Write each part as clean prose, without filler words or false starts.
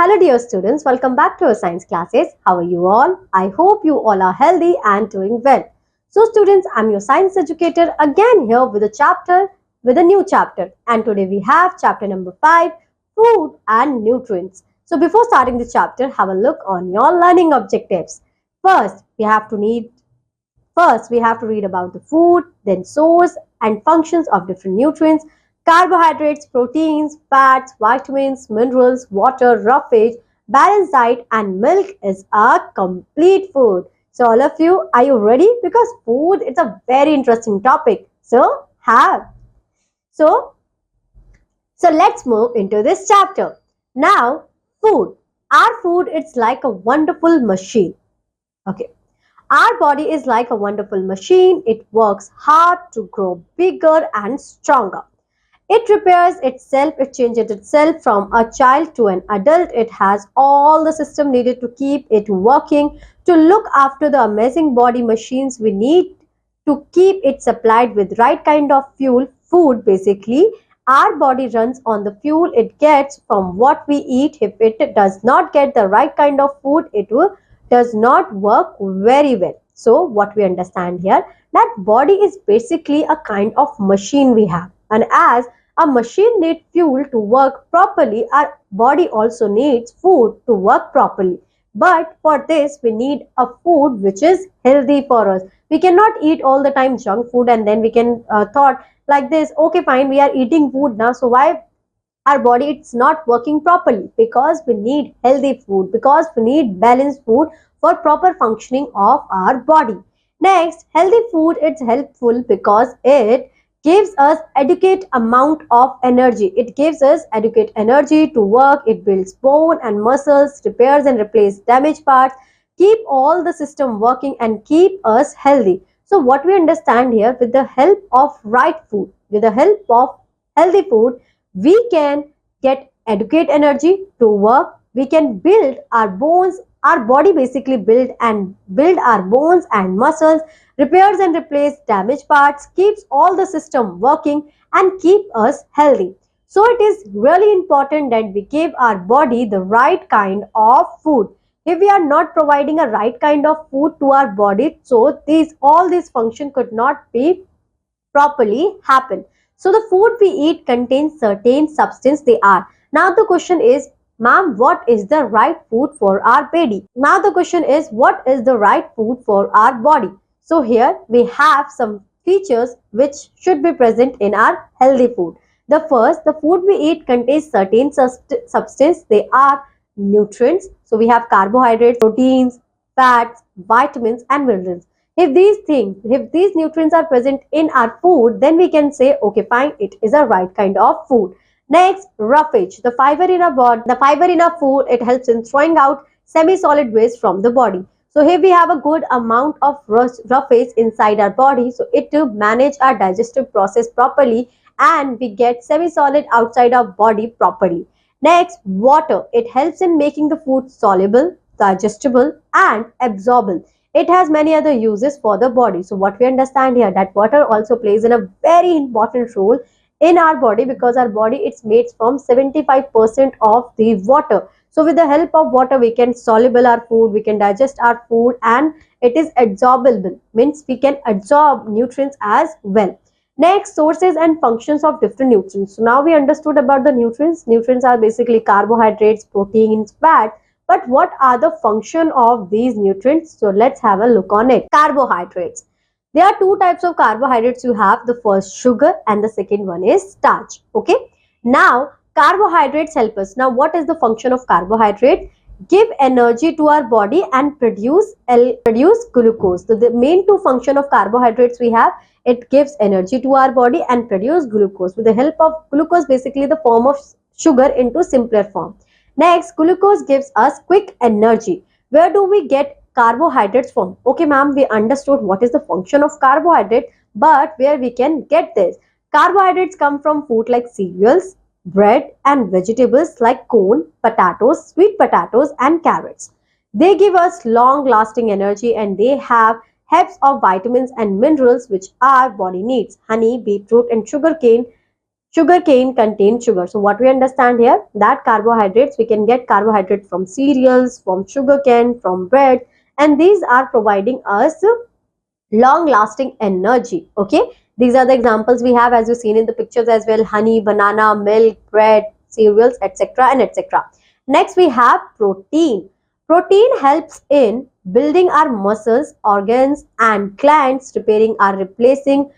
Hello dear students, welcome back to our science classes. How are you all? I hope you all are healthy and doing well. So students, I'm your science educator again here with a new chapter, and today we have chapter number 5, food and nutrients. So before starting the chapter, have a look on your learning objectives. First, First, we have to read about the food, then source and functions of different nutrients, carbohydrates, proteins, fats, vitamins, minerals, water, roughage, balanced diet, and milk is a complete food. So all of you, are you ready? Because food is a very interesting topic. So so let's move into this chapter. Now, food. Our food it's like a wonderful machine. Okay. Our body is like a wonderful machine. It works hard to grow bigger and stronger. It repairs itself, it changes itself from a child to an adult. It has all the system needed to keep it working, to look after the amazing body machines we need to keep it supplied with right kind of fuel, food basically. Our body runs on the fuel it gets from what we eat. If it does not get the right kind of food, does not work very well. So what we understand here, that body is basically a kind of machine we have, and as a machine needs fuel to work properly, our body also needs food to work properly. But for this we need a food which is healthy for us. We cannot eat all the time junk food and then we can thought like this, okay fine, we are eating food now, so why our body it's not working properly? Because we need healthy food, because we need balanced food for proper functioning of our body. Next, healthy food it's helpful because it gives us adequate amount of energy. It gives us adequate energy to work. It builds bone and muscles, repairs and replace damaged parts, keep all the system working and keep us healthy. So what we understand here, with the help of right food, with the help of healthy food, we can get adequate energy to work. We can build our bones. Our body basically build our bones and muscles, repairs and replace damaged parts, keeps all the system working and keep us healthy. So it is really important that we give our body the right kind of food. If we are not providing a right kind of food to our body, so these all these function could not be properly happen. So the food we eat contains certain substance they are. Now the question is, ma'am, what is the right food for our body? Now the question is, what is the right food for our body? So here we have some features which should be present in our healthy food. The first, the food we eat contains certain substance. They are nutrients. So we have carbohydrates, proteins, fats, vitamins and minerals. If these nutrients are present in our food, then we can say, okay, fine, it is a right kind of food. Next, roughage. The fiber in our food, it helps in throwing out semi-solid waste from the body. So here we have a good amount of roughage inside our body, so it to manage our digestive process properly, and we get semi-solid outside our body properly. Next, water. It helps in making the food soluble, digestible, and absorbable. It has many other uses for the body. So what we understand here, that water also plays in a very important role in our body, because our body it's made from 75% of the water. So with the help of water we can soluble our food, we can digest our food, and it is absorbable, means we can absorb nutrients as well. Next, sources and functions of different nutrients. So now we understood about the nutrients. Nutrients are basically carbohydrates, proteins, fat. But what are the function of these nutrients? So let's have a look on it. Carbohydrates. There are two types of carbohydrates you have. The first, sugar, and the second one is starch. Okay. Now, carbohydrates help us. Now, what is the function of carbohydrate? Give energy to our body and produce glucose. So the main two function of carbohydrates we have, it gives energy to our body and produce glucose. With the help of glucose, basically the form of sugar into simpler form. Next, glucose gives us quick energy. Where do we get carbohydrates from? Okay, ma'am, we understood what is the function of carbohydrate, but where we can get this? Carbohydrates come from food like cereals, bread, and vegetables like corn, potatoes, sweet potatoes, and carrots. They give us long-lasting energy, and they have heaps of vitamins and minerals which our body needs. Honey, beetroot, and sugarcane Sugarcane contains sugar. So what we understand here, that carbohydrates, we can get carbohydrates from cereals, from sugarcane, from bread, and these are providing us long lasting energy. Okay, these are the examples we have, as you've seen in the pictures as well: honey, banana, milk, bread, cereals, etc. and etc. Next we have protein. Protein helps in building our muscles, organs and glands, repairing or replacing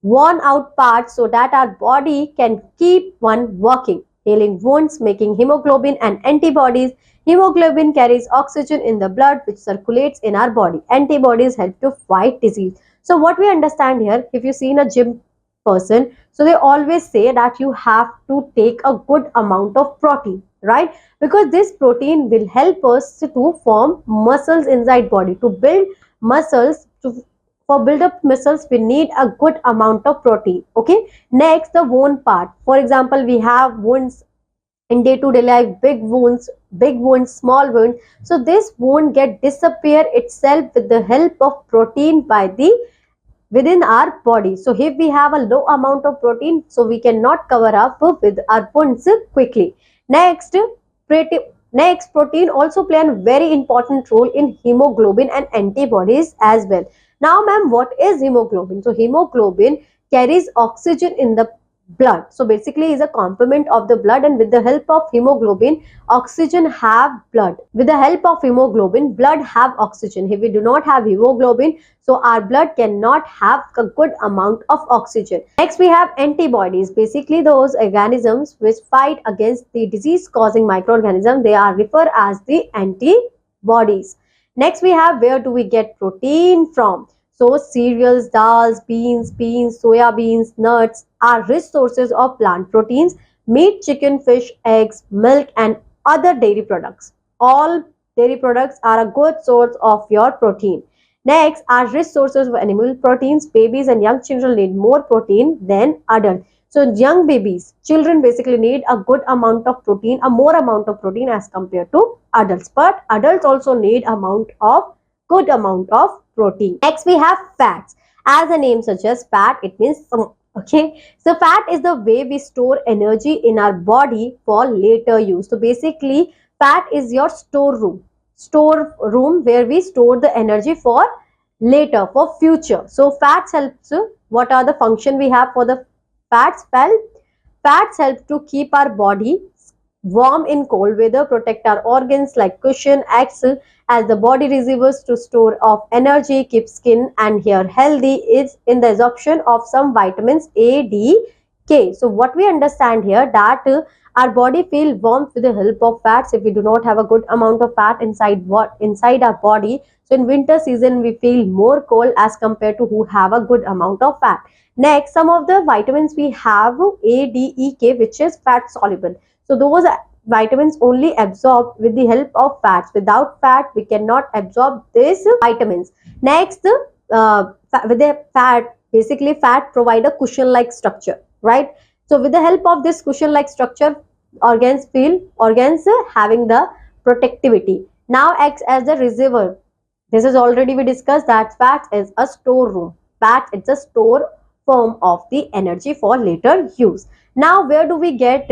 worn out parts so that our body can keep one working, healing wounds, making hemoglobin and antibodies. Hemoglobin carries oxygen in the blood which circulates in our body. Antibodies help to fight disease. So what we understand here, if you see in a gym person, so they always say that you have to take a good amount of protein, right? Because this protein will help us to form muscles inside body, to build muscles. For build up muscles we need a good amount of protein. Okay, next the wound part. For example, we have wounds in day-to-day life, big wounds, small wounds. So this wound get disappear itself with the help of protein by the within our body. So if we have a low amount of protein, so we cannot cover up with our wounds quickly. Next, protein also play a very important role in hemoglobin and antibodies as well. Now, ma'am, what is hemoglobin? So hemoglobin carries oxygen in the blood. So basically is a complement of the blood, and with the help of hemoglobin, oxygen have blood. With the help of hemoglobin, blood have oxygen. If we do not have hemoglobin, so our blood cannot have a good amount of oxygen. Next we have antibodies. Basically those organisms which fight against the disease causing microorganism, they are referred as the antibodies. Next we have, where do we get protein from? So cereals, dals, beans, soya beans, nuts are rich sources of plant proteins. Meat, chicken, fish, eggs, milk and other dairy products. All dairy products are a good source of your protein. Next are rich sources of animal proteins. Babies and young children need more protein than adults. So young babies, children basically need a good amount of protein, a more amount of protein as compared to adults. But adults also need good amount of protein. Next we have fats. As the name suggests, fat, it means some. Okay, so fat is the way we store energy in our body for later use. So basically fat is your storeroom where we store the energy for later, for future. So fats helps. What are the function we have for the fats? Well, fats help to keep our body warm in cold weather, protect our organs like cushion, acts as the body reservoirs to store of energy, keep skin and hair healthy, is in the absorption of some vitamins A, D, K. So what we understand here, that our body feel warmth with the help of fats. If we do not have a good amount of fat inside our body, so in winter season we feel more cold as compared to who have a good amount of fat. Next, some of the vitamins we have A, D, E, K, which is fat soluble. So those vitamins only absorb with the help of fats. Without fat, we cannot absorb these vitamins. Next, with the fat, basically fat provide a cushion-like structure, right? So with the help of this cushion-like structure, organs having the protectivity. Now acts as the reservoir. This is already we discussed that fat is a storeroom. Fat is a store form of the energy for later use. Now where do we get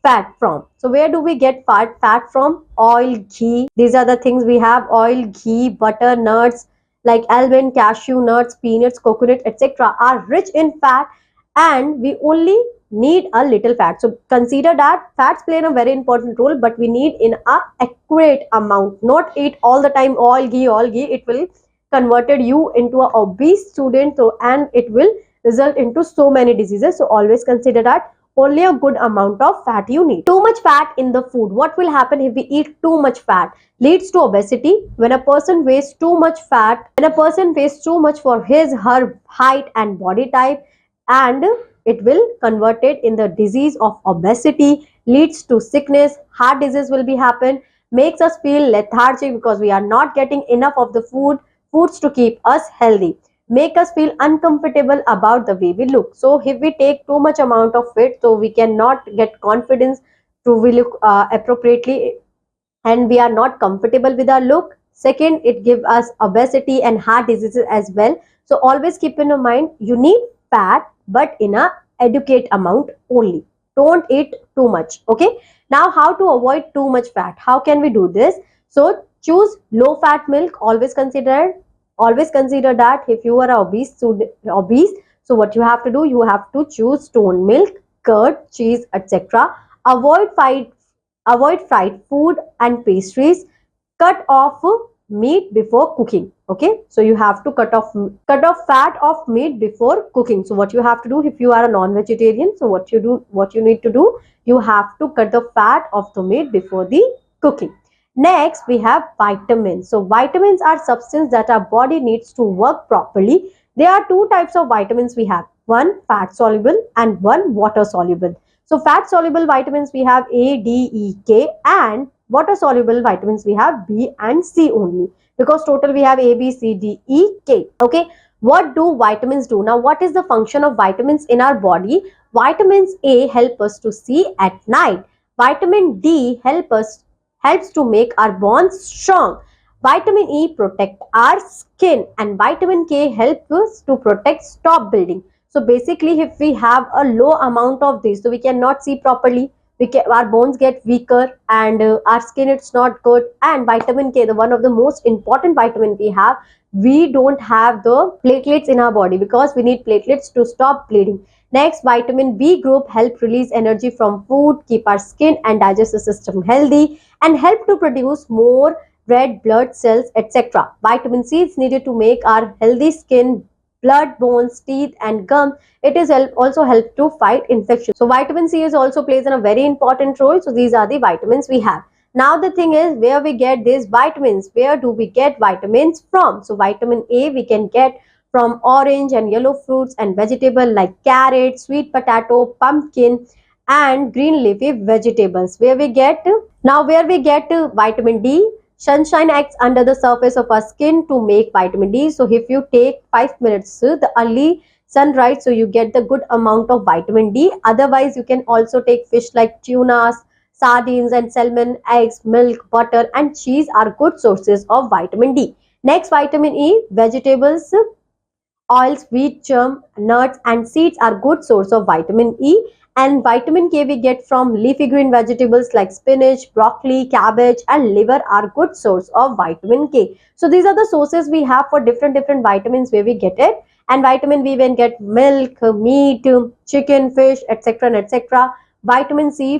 fat from? So where do we get fat from? Oil, ghee. These are the things we have: oil, ghee, butter, nuts like almond, cashew nuts, peanuts, coconut, etc. are rich in fat, and we only need a little fat. So consider that fats play a very important role, but we need in a accurate amount. Not eat all the time oil, ghee. It will converted you into a obese student, so and it will result into so many diseases. So always consider that only a good amount of fat you need. Too much fat in the food. What will happen if we eat too much fat? Leads to obesity. When a person wastes too much fat, when a person wastes too much for her height and body type, and it will convert it in the disease of obesity, leads to sickness, heart disease will be happen, makes us feel lethargic because we are not getting enough of the foods to keep us healthy, make us feel uncomfortable about the way we look. So if we take too much amount of it, so we cannot get confidence to we look appropriately, and we are not comfortable with our look. Second, it gives us obesity and heart diseases as well. So always keep in your mind, you need fat but in a adequate amount only. Don't eat too much. Okay. Now, how to avoid too much fat? How can we do this? So choose low fat milk. Always consider that if you are obese, so what you have to do, you have to choose toned milk, curd, cheese, etc. Avoid fried food and pastries. Cut off meat before cooking. Okay, so you have to cut off fat of meat before cooking. So what you have to do, if you are a non-vegetarian, so what you need to do, you have to cut the fat of the meat before the cooking. Next, we have vitamins. So vitamins are substances that our body needs to work properly. There are two types of vitamins we have. One fat soluble and one water soluble. So fat soluble vitamins we have A, D, E, K, and water soluble vitamins we have B and C only, because total we have A, B, C, D, E, K. Okay, what do vitamins do? Now, what is the function of vitamins in our body? Vitamins A help us to see at night. Vitamin D helps to make our bones strong. Vitamin E protect our skin, and vitamin K helps us to protect stop building. So basically, if we have a low amount of this, so we cannot see properly, our bones get weaker, and our skin it's not good. And vitamin K, the one of the most important vitamin we have, we don't have the platelets in our body, because we need platelets to stop bleeding. Next, vitamin B group help release energy from food, keep our skin and digestive system healthy, and help to produce more red blood cells, etc. Vitamin C is needed to make our healthy skin, blood, bones, teeth, and gum. It is also help to fight infection. So vitamin C is also plays in a very important role. So these are the vitamins we have. Now the thing is, where we get these vitamins? Where do we get vitamins from? So vitamin A we can get from orange and yellow fruits and vegetable like carrot, sweet potato, pumpkin, and green leafy vegetables. Where we get vitamin D? Sunshine acts under the surface of our skin to make vitamin D. So if you take 5 minutes the early sunrise, so you get the good amount of vitamin D. Otherwise, you can also take fish like tunas, sardines, and salmon. Eggs, milk, butter, and cheese are good sources of vitamin D. Next, vitamin E, vegetables, oils, wheat, germ, nuts, and seeds are good source of vitamin E. And vitamin K we get from leafy green vegetables like spinach, broccoli, cabbage, and liver are good source of vitamin K. So these are the sources we have for different vitamins where we get it. And vitamin we even get milk, meat, chicken, fish, etc. and etc. Vitamin C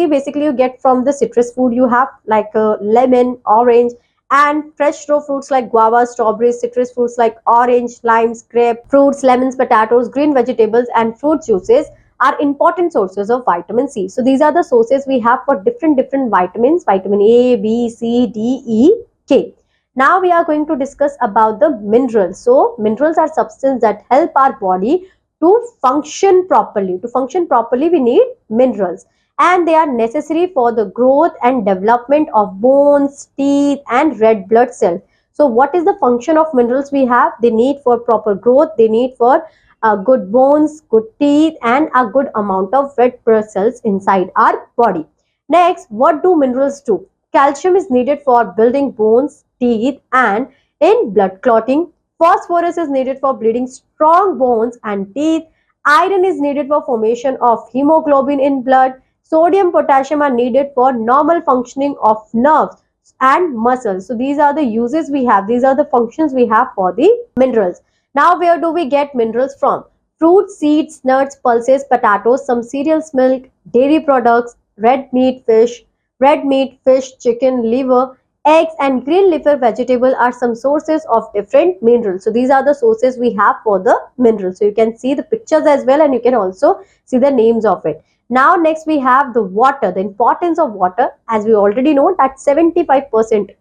basically you get from the citrus food you have, like lemon, orange, and fresh raw fruits like guava, strawberries, citrus fruits like orange, limes, grape, fruits, lemons, potatoes, green vegetables, and fruit juices are important sources of vitamin C. So these are the sources we have for different vitamins, vitamin A, B, C, D, E, K. Now we are going to discuss about the minerals. So minerals are substances that help our body to function properly. To function properly, we need minerals, and they are necessary for the growth and development of bones, teeth, and red blood cells. So what is the function of minerals we have? They need for proper growth, they need for good bones, good teeth, and a good amount of red blood cells inside our body. Next, what do minerals do? Calcium is needed for building bones, teeth, and in blood clotting. Phosphorus is needed for building strong bones and teeth. Iron is needed for formation of hemoglobin in blood. Sodium, potassium are needed for normal functioning of nerves and muscles. So these are the uses we have. These are the functions we have for the minerals. Now, where do we get minerals from? Fruits, seeds, nuts, pulses, potatoes, some cereals, milk, dairy products, red meat, fish, chicken, liver, eggs, and green leafy vegetable are some sources of different minerals. So these are the sources we have for the minerals. So you can see the pictures as well, and you can also see the names of it. Now next we have the water, the importance of water. As we already know that 75%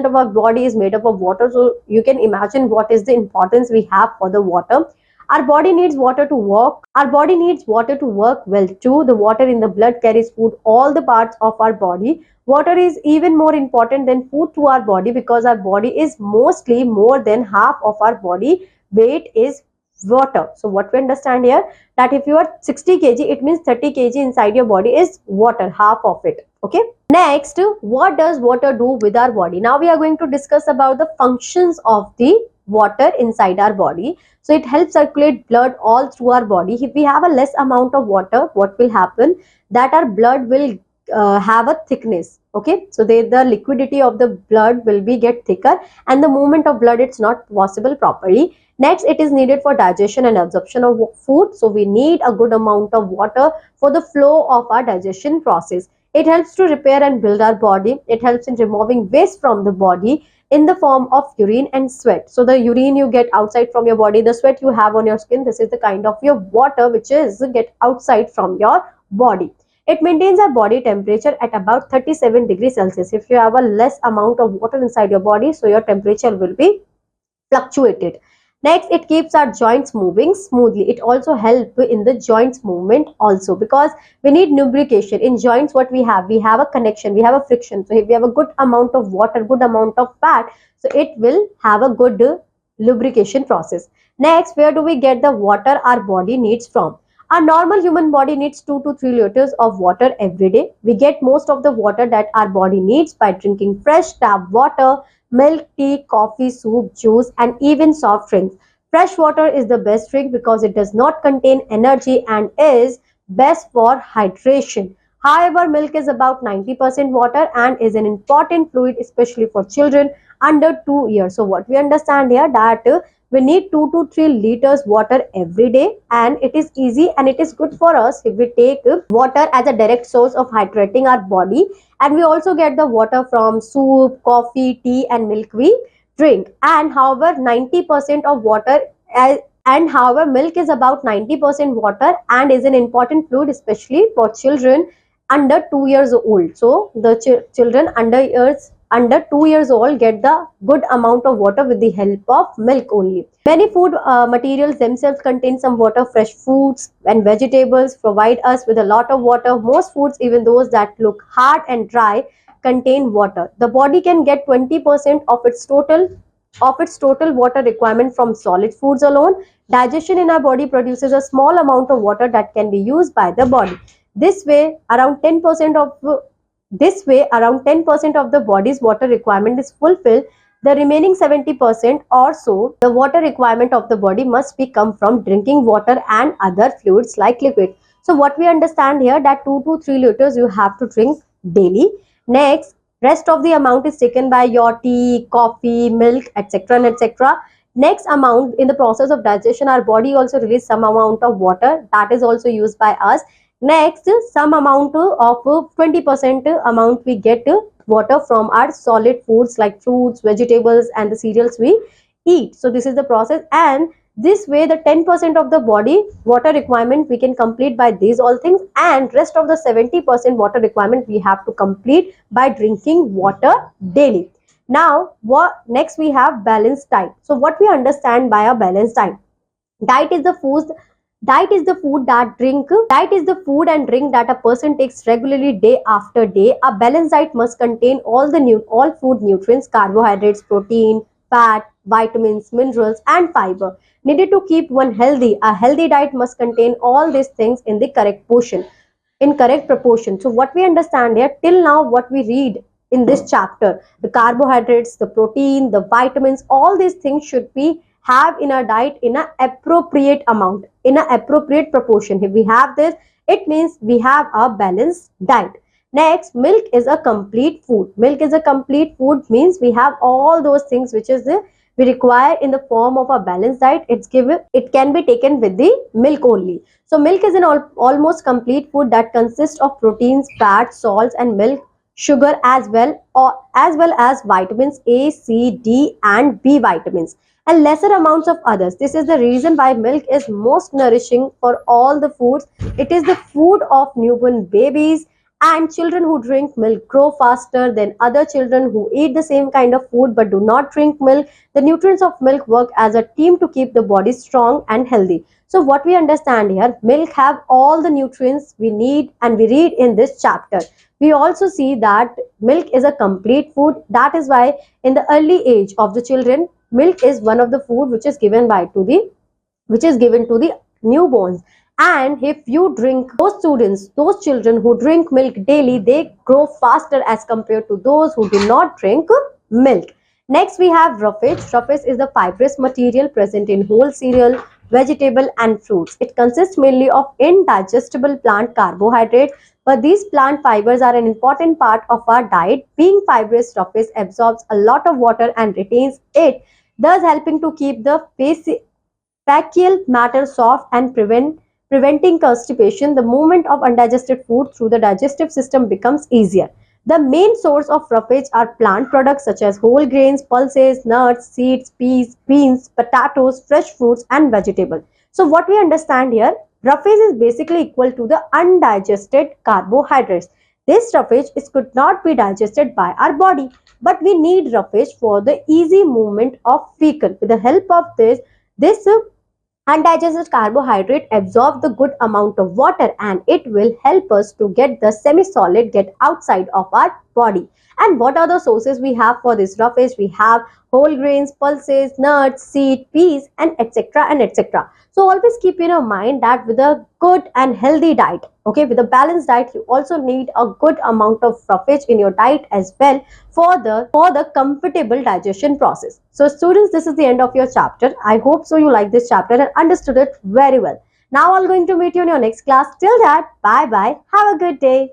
of our body is made up of water. So you can imagine what is the importance we have for the water. Our body needs water to work. Our body needs water to work well too. The water in the blood carries food all the parts of our body. Water is even more important than food to our body, because our body is mostly more than half of our body weight is water. So what we understand here, that if you are 60 kg, it means 30 kg inside your body is water, half of it. Okay. Next, what does water do with our body? Now we are going to discuss about the functions of the water inside our body. So it helps circulate blood all through our body. If we have a less amount of water, what will happen? That our blood will have a thickness. Okay, so the liquidity of the blood will be get thicker, and the movement of blood it's not possible properly. Next, it is needed for digestion and absorption of food. So we need a good amount of water for the flow of our digestion process. It helps to repair and build our body. It helps in removing waste from the body in the form of urine and sweat. So the urine you get outside from your body, the sweat you have on your skin, this is the kind of your water which is get outside from your body. It maintains our body temperature at about 37 degrees Celsius. If you have a less amount of water inside your body, so your temperature will be fluctuated. Next, it keeps our joints moving smoothly. It also helps in the joints movement also, because we need lubrication in joints. What we have a connection, we have a friction. So if we have a good amount of water, good amount of fat, so it will have a good lubrication process. Next, where do we get the water our body needs from? Our normal human body needs 2 to 3 liters of water every day. We get most of the water that our body needs by drinking fresh tap water, milk, tea, coffee, soup, juice, and even soft drinks. Fresh water is the best drink because it does not contain energy and is best for hydration. However, milk is about 90% water and is an important fluid, especially for children under 2 years. So what we understand here, that we need 2 to 3 liters water every day, and it is easy and it is good for us if we take water as a direct source of hydrating our body. And we also get the water from soup, coffee, tea, and milk we drink. And however, 90% of water and however, milk is about 90% water and is an important fluid, especially for children under 2 years old. So the children under 2 years old get the good amount of water with the help of milk only. Many food materials themselves contain some water. Fresh fruits and vegetables provide us with a lot of water. Most foods, even those that look hard and dry, contain water. The body can get 20% of its total water requirement from solid foods alone. Digestion in our body produces a small amount of water that can be used by the body. This way, around 10% of the body's water requirement is fulfilled. The remaining 70% or so, the water requirement of the body must be come from drinking water and other fluids like liquid. So what we understand here, that 2 to 3 liters you have to drink daily. Next, rest of the amount is taken by your tea, coffee, milk, etc. and etc. Next amount, in the process of digestion, our body also release some amount of water that is also used by us. Next, some amount of 20% amount we get water from our solid foods like fruits, vegetables, and the cereals we eat. So this is the process, and this way the 10% of the body water requirement we can complete by these all things, and rest of the 70% water requirement we have to complete by drinking water daily. Now, what next we have balanced diet. So what we understand by a balanced diet? Diet is the food diet is the food and drink that a person takes regularly day after day. A balanced diet must contain all food nutrients, carbohydrates, protein, fat, vitamins, minerals, and fiber needed to keep one healthy. A healthy diet must contain all these things in the correct proportion. So what we understand here till now, what we read in this chapter, the carbohydrates, the protein, the vitamins, all these things should be have in our diet in an appropriate amount, in an appropriate proportion. If we have this, it means we have a balanced diet. Next, milk is a complete food. Milk is a complete food means we have all those things which is we require in the form of a balanced diet. It can be taken with the milk only. So milk is an almost complete food that consists of proteins, fats, salts, and milk, sugar, as well as vitamins A, C, D, and B vitamins, and lesser amounts of others. This is the reason why milk is most nourishing for all the foods. It is the food of newborn babies, and children who drink milk grow faster than other children who eat the same kind of food but do not drink milk. The nutrients of milk work as a team to keep the body strong and healthy. So what we understand here, milk have all the nutrients we need, and we read in this chapter. We also see that milk is a complete food. That is why in the early age of the children, milk is one of the food which is given to the newborns. And if you drink, those children who drink milk daily, they grow faster as compared to those who do not drink milk. Next, we have roughage. Roughage is the fibrous material present in whole cereal, vegetable, and fruits. It consists mainly of indigestible plant carbohydrates, but these plant fibers are an important part of our diet. Being fibrous, roughage absorbs a lot of water and retains it, thus helping to keep the fecal matter soft and preventing constipation. The movement of undigested food through the digestive system becomes easier. The main source of roughage are plant products such as whole grains, pulses, nuts, seeds, peas, beans, potatoes, fresh fruits, and vegetables. So, what we understand here, roughage is basically equal to the undigested carbohydrates. This roughage could not be digested by our body, but we need roughage for the easy movement of fecal. With the help of this undigested carbohydrate absorb the good amount of water, and it will help us to get the semi-solid get outside of our body. And what are the sources we have for this roughage? We have whole grains, pulses, nuts, seed, peas, and etc. and etc. So always keep in your mind that with a good and healthy diet, okay, with a balanced diet, you also need a good amount of roughage in your diet as well for the comfortable digestion process. So students, this is the end of your chapter. I hope so you like this chapter and understood it very well. Now I'm going to meet you in your next class. Till that, bye bye. Have a good day.